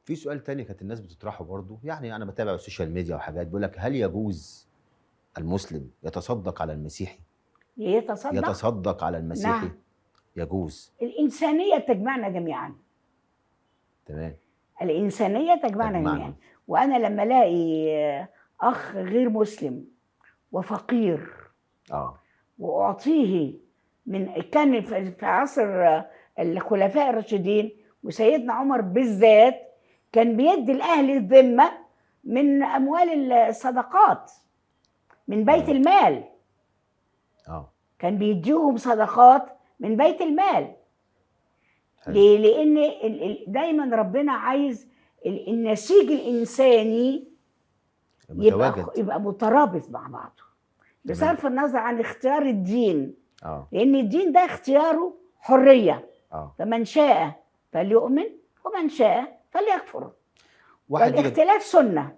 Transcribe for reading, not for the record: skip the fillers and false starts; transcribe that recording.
في سؤال تاني كانت الناس بتطرحه برضه، يعني أنا باتابع السوشيال ميديا وحاجات بيقول لك هل يجوز المسلم يتصدّق على المسيحي؟ يتصدق. يتصدّق على المسيحي؟ نعم. يجوز. الإنسانية تجمعنا جميعا. تمام. الإنسانية تجمعنا جميعا. تجمعنا. وأنا لما ألاقي أخ غير مسلم وفقير آه. وأعطيه كان في عصر الخلفاء الراشدين وسيدنا عمر بالذات كان بيدي الأهل الذمة من أموال الصدقات من بيت تمام. المال. آه. كان بيديهم صدقات من بيت المال. حلو. ليه؟ لأن دايما ربنا عايز النسيج الإنساني متواجد. يبقى مترابط مع بعضه تمام. بصرف النظر عن اختيار الدين. آه. لأن الدين ده اختياره حرية. آه. فمن شاء فليؤمن ومن شاء فليكفر. واحد ييجي والاختلاف سنة.